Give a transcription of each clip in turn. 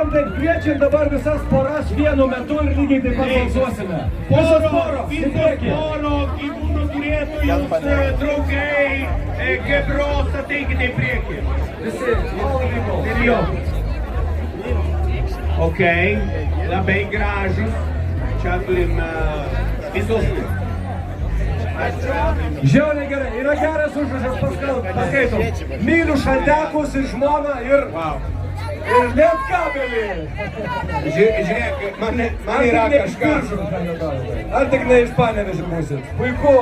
darom taip, kviečiam dabar visas poras vienu metu ir lygiai taip pat balsuosime. Visos poros, į priekį. Poro gyvūnų turėtojus, draugai, gebros, ateikite į priekį. Visi, Ir jo. Ok, labai gražus. Čia turim visus. Žiauriai gerai, yra geras užrašas, paskaitom. Myliu šaltekus ir žmoną ir net kabelį. Žiūrėk, man yra kažkas. Ar tik ne iš Panevėžio pusės? Puiku.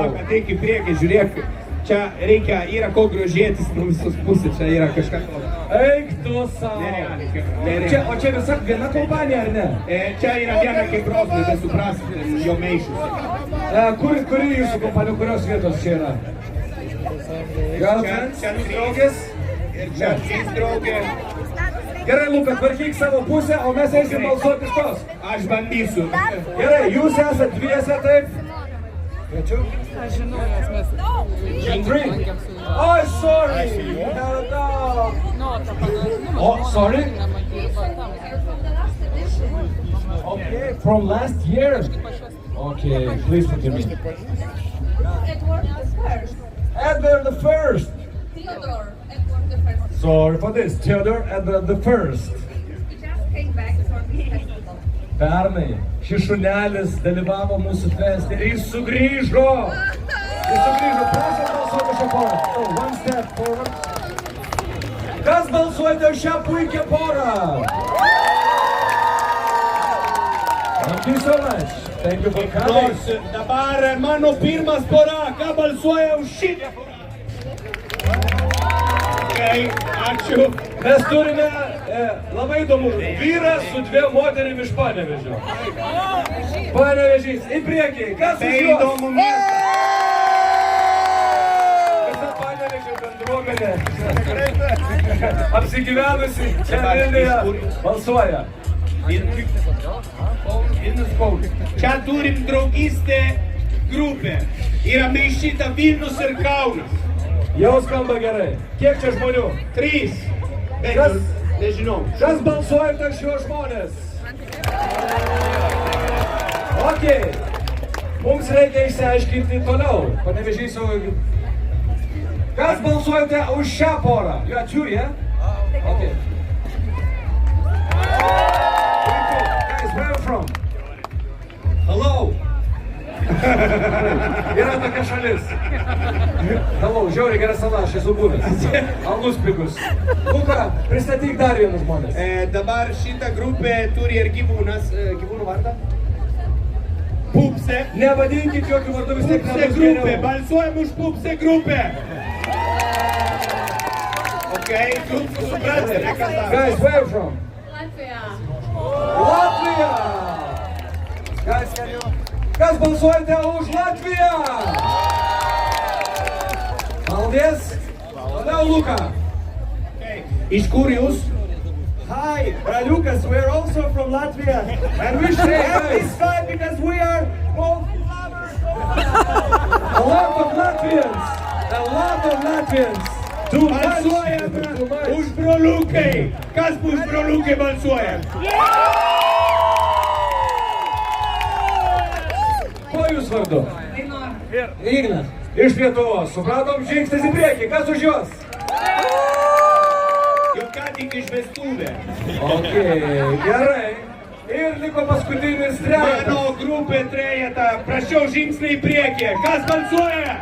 Ateik į priekį, žiūrėk. Čia reikia, yra ko grožėtis nuo visos pusės, čia yra kažkas. Eik tu savo. Nerealiai. O čia visa viena kompanija, ar ne? Čia yra viena kaip Rosnė, bet suprasite, jo meišus. Kuri jūsų kompanija, kurios vietos čia yra? Girlfriends, draugės? Ir čia trys draugė. Gerai, Luka, tvarkyk savo pusę, o mes eisim balsuoti iš tos. Aš bandysiu. Gerai, jūs esat dviese, taip? Kviečiu? Aš žinau, nes mes... Oh, sorry! Oh, sorry? Okay, from last year? Okay, please forgive me. Edward the First. Theodore Edward the First. Sorry for this, Theodore Edward the First. He just came back from the festival. Pernai šis šunelis dalyvavo mūsų feste ir jis sugrįžo. Prašom balsuoti šią porą. One step forward. Kas balsuojate už šią puikią porą? Thank you so much. Thank you for coming. Nors dabar mano pirmas pora, ką balsuoja už šitą porą. Ačiū. Mes turime labai įdomų vyrą su dviem moterim iš Panevėžio. Panevėžys, į priekį, kas už juos? Įdomu miestą. Visa Panevėžio bendruomenė apsigyvenusi čia Vilniuje balsuoja. Čia turim draugystę grupę. Yra maišyta Vilnius ir Kaunas. Jau skamba gerai. Kiek čia žmonių? 3. Kas? Nežinau. Kas balsuojate už šiuos žmonės? Ok. Mums reikia išsiaiškinti toliau. Panevėžys jau... Kas balsuojate už šią porą? You are two, yeah? Ok. Guys, where are you from? Hello. Yra tokia šalis. Hello, žiauriai gera sala, aš esu buvęs. Alus pigus. Luka, pristatyk dar vienus žmonės. Dabar šitą grupę turi ir gyvūnas. Gyvūnų vardą? Pupse. Nevadinkit jokių vardų, vis tiek Pupse grupė. Balsuojam už Pupse grupę. Ok, suprasite, ką tą. Guys, where are you from? Latvia. Latvija! Guys, kas balsuojate už Latviją? Maldies. Toliau Luka. Iš kur jūs? Hi, Lucas, we're also from Latvia. And we should have this fight because we are both lovers. A lot of Latvians. A lot of Latvians. Too much. Balsuojam už broliukai. Kas už broliukai balsuojam? Kuo jūs vardu? Dainora. Ignas. Iš Lietuvos. Supratom, žingsnis į priekį. Kas už juos? Jau ką tik iš vestuvė. Ok, gerai. Ir liko paskutinis trejetas. Mano grupė trejeta. Prašiau žingsnį į priekį. Kas balsuoja?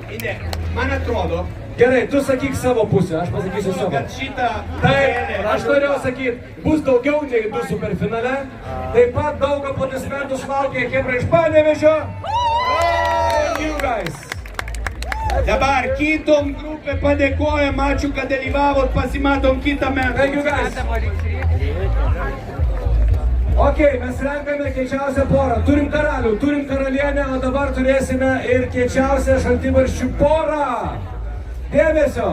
Inde. Man atrodo, Gerai, tu sakyk savo pusę, aš pasakysiu savo. kad šitą... Taip, aš norėjau sakyti, bus daugiau nei 2 superfinale. Taip pat daug aplodismentų sulaukia chebra iš Panevėžio. And you guys. Dabar kitom grupė padėkojam, ačiū, kad dalyvavot, pasimatom kitą metą. Thank you guys. Ok, mes renkame kiečiausią porą. Turim karalių, turim karalienę, o dabar turėsime ir kiečiausią šaltibarščių porą. Dėmesio!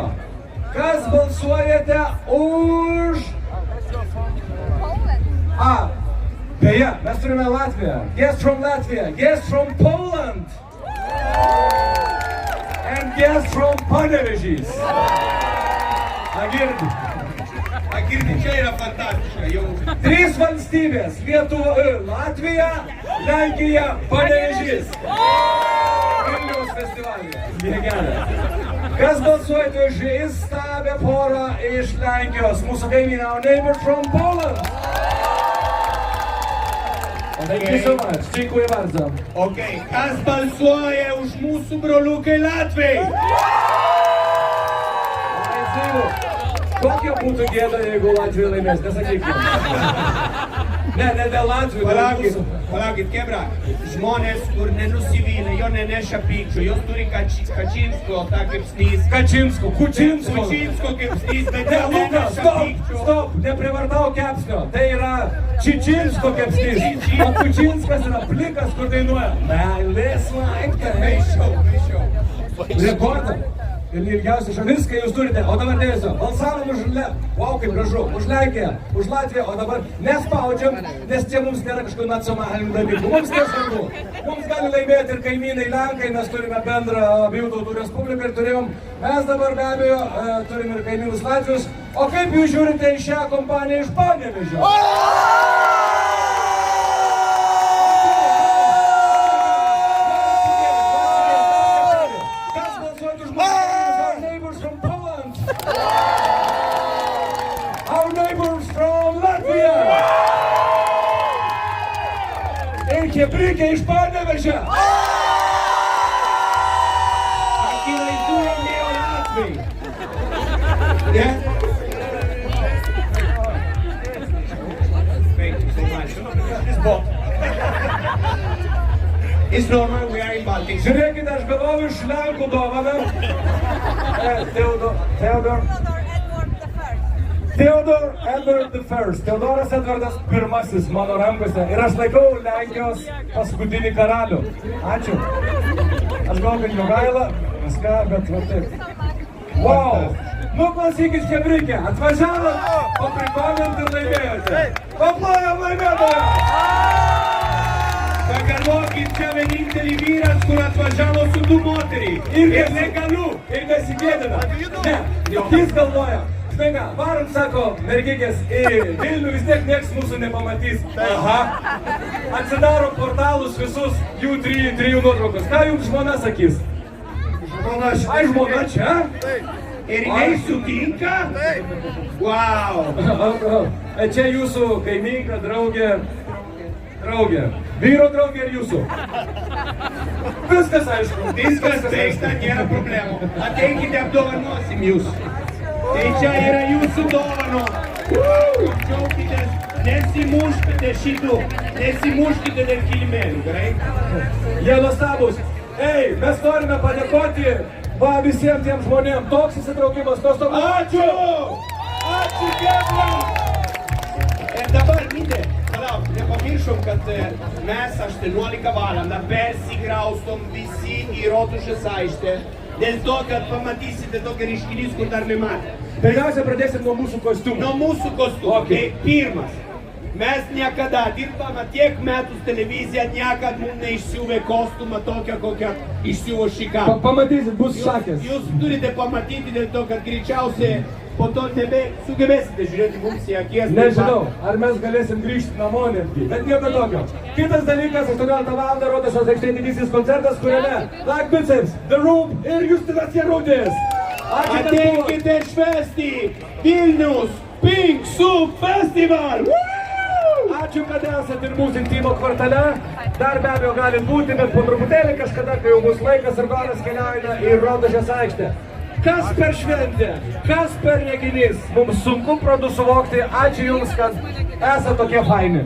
Kas balsuojate už... Beje, mes turime Latviją. Guest from Latvia. Guest from Poland. And guest from Panevėžys. Girdi, čia yra fantastiška, jau. 3 valstybės - Lietuva, Latvija, Lenkija, Panevėžys. Vilniaus festivalyje. Gerai. Kas balsuojate už įstabią porą iš Lenkijos? Mūsų kaimynė, our neighbor from Poland. Thank you so much. Dziękuję bardzo. Okay, kas balsuoja už mūsų broliukai Latviai? Kokia būtų gėda, jeigu Latvija laimės? Nesakykime. Ne dėl Latvijų, dėl mūsų. Palaukit, kebra, žmonės, kur nenusivylė, jo neneša pykčio, jos turi Kačinsko, tą kaip snys. Kučinsko Kaip snys, bet Ne, jo Luka, neneša pykčio. stop, neprivartau kepsnio. Tai yra Čičinsko kepsnys. O Kučinskas yra plikas, kur dainuoja. Meilės laiptai. Maišiau. Rekordą. Ir ilgiausia šalis, kai jūs turite. O dabar dėsiu. Balsavom už Wow, kaip gražu. Už Lenkiją, už Latviją. O dabar nespaudžiam, nes čia mums nėra kažkokių nacionalinių dalykų. Mums nesvarbu. Mums gali laimėti ir kaimynai Lenkai. Mes turime bendrą abiejų tautų respubliką ir turėjom. Mes dabar be abejo turime ir kaimynus Latvijos. O kaip jūs žiūrite į šią kompaniją iš Panevėžio? Our neighbors from Latvia! Ir Chebrytė iš Panevėžio! Akivaizdu, jau nėjo Latviai. Ne? Thank you so much. It's normal, we are in Baltics. Žiūrėkite, aš gavau iš Lenkų dovaną. Theodor Edward I. Teodoras Edvardas I mano rankose. Ir aš laikau Lenkijos paskutinį karalių. Ačiū. Aš galvoju, kad Jogaila, viską, bet va taip. Wow! Nu, klausykit, Chebrytė, atvažiavot, paprikolint ir laimėjote. Paplojam laimėtoją! Pagalvokit, čia vienintelį vyras, kur atvažiavo su 2 moteriai. Ir negaliu, ir nesigėdina. Ne, jis galvoja. Štai ką, varom, sako, mergikės į Vilnių, vis tiek nieks mūsų nepamatys. Aha. Atsidaro portalus visus, jų 3 nuotraukos. Ką jums žmona sakys? Žmona čia. Ai, žmona čia? Ir jai sutinka? Wow! Čia jūsų kaimynka, draugė. Vyro draugė ir jūsų. Viskas aišku. Viskas teikta, nėra problemų. Ateikite, apdovanosim jūs. Tai čia yra jūsų dovano. Džiaukitės, nesimuškite šitų, nesimuškite dėl kilimėlių, gerai? Jie nuostabus. Ei, mes norime padėkoti visiems tiems žmonėms. Toks įsitraukimas, tos to... Ačiū! Ačiū, Kebra! Ir dabar, Mite, palauk, nepamiršom, kad mes 18 valandą persikraustom visi į Rotušės aikštę. Dėl to, kad pamatysite tokį reiškinys, kur dar nematė. Pirmiausia, pradėsim nuo mūsų kostiumų. Nuo mūsų kostiumų. Okay. Tai pirmas. Mes niekada dirbame tiek metus televiziją, niekad mums neišsiuvė kostiumą tokią, kokią išsiuvo Chicago. Pamatysit, bus šakės. Jūs turite pamatyti dėl to, kad greičiausiai po to sugebėsite žiūrėti mums į akis. Nežinau, ar mes galėsim grįžti namo netgi, bet nieko tokio. Kitas dalykas, 18 val. Rotušės aikštėje didysis koncertas, kuriame Black Biceps, The Roop ir Justinas Jarudis. Ateikite švęsti Vilnius Pink Soup Festival! Ačiū, kad esate ir mūsų Intymo kvartale. Dar be abejo galit būti, bet po truputėlį kažkada, kai jau bus laikas ir noras, keliaujame į Rotušės aikštę. Kas per šventę, kas per reginys, mums sunku protu suvokti. Ačiū Jums, kad esate tokie faini.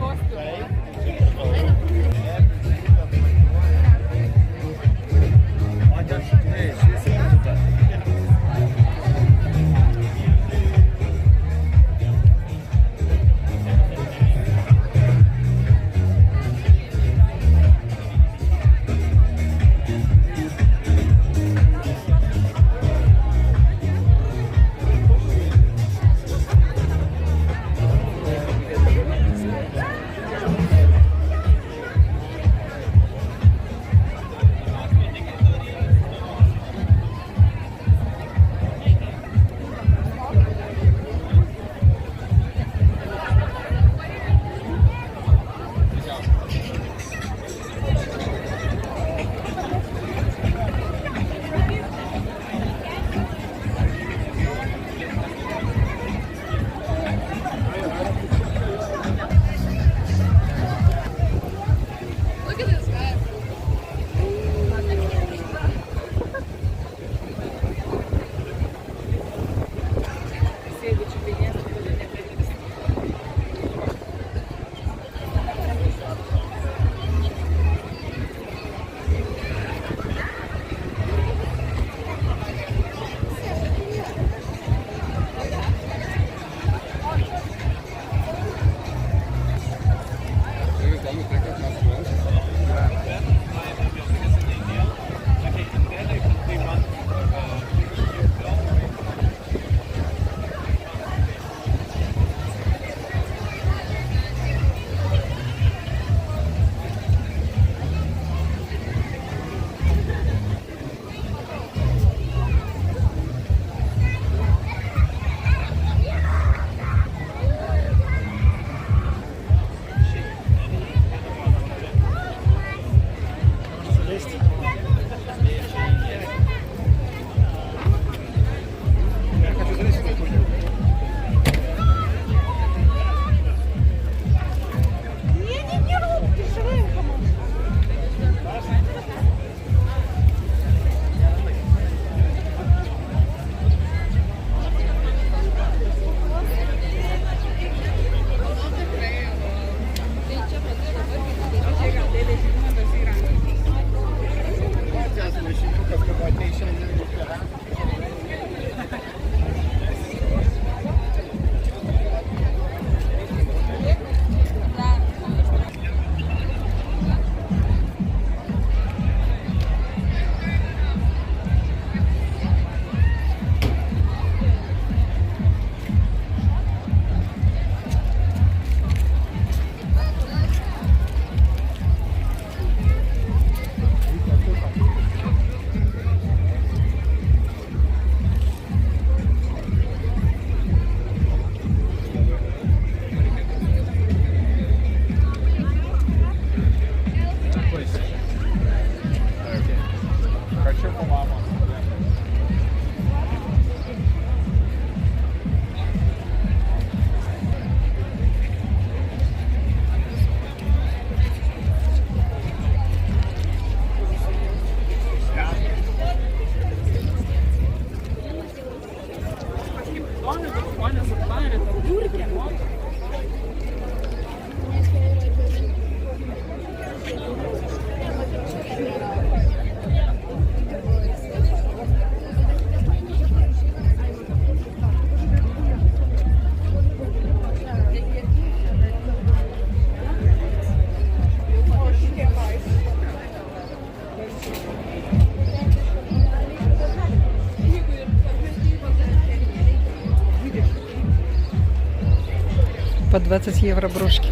По 20 евро брошки.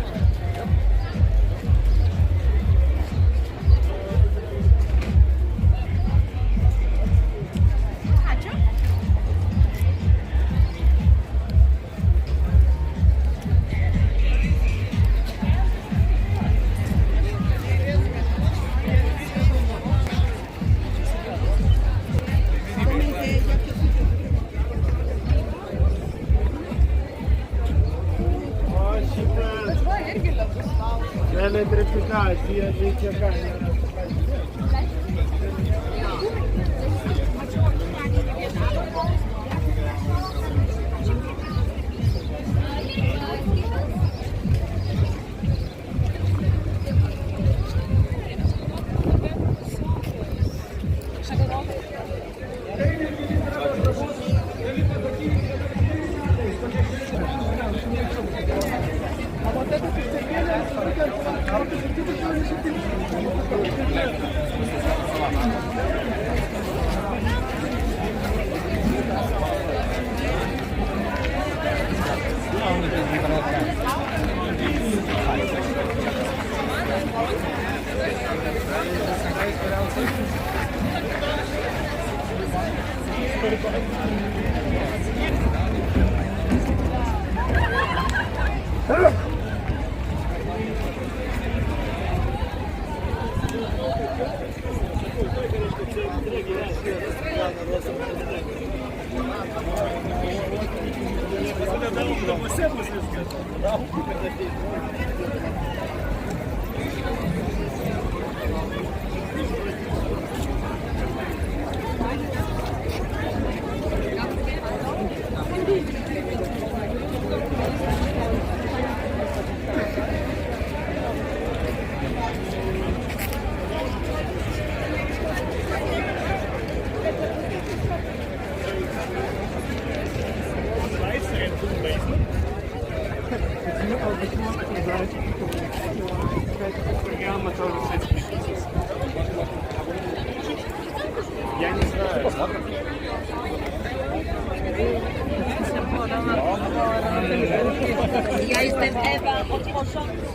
Ja jestem Ewa od początku.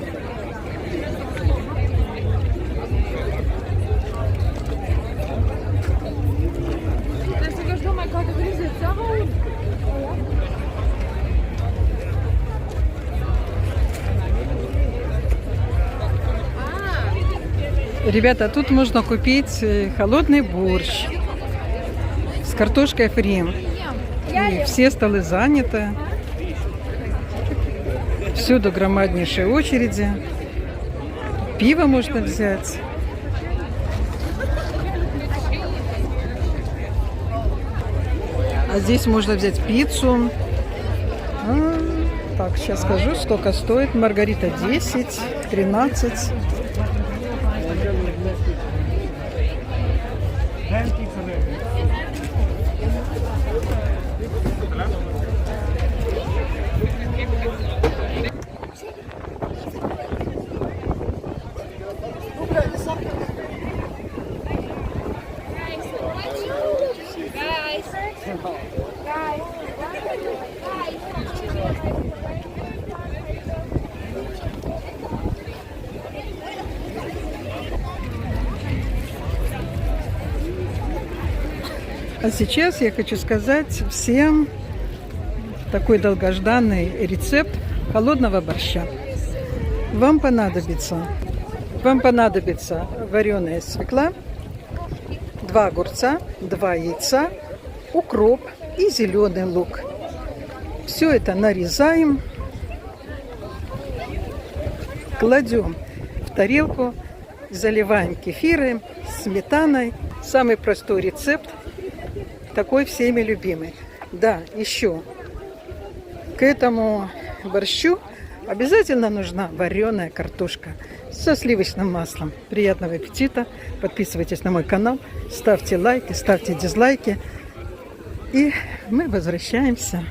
Ребята, тут можно купить холодный борщ с картошкой фри. И все столы заняты. Всюду громаднейшие очереди. Пиво можно взять. А здесь можно взять пиццу. Так, сейчас скажу, сколько стоит. Маргарита 10, 13. А сейчас я хочу сказать всем такой долгожданный рецепт холодного борща. Вам понадобится вареная свекла, 2 огурца, 2 яйца, укроп и зеленый лук. Все это нарезаем, кладем в тарелку, заливаем кефиром, сметаной. Самый простой рецепт, такой всеми любимый. Да, еще к этому борщу обязательно нужна вареная картошка со сливочным маслом. Приятного аппетита! Подписывайтесь на мой канал, ставьте лайки, ставьте дизлайки. И мы возвращаемся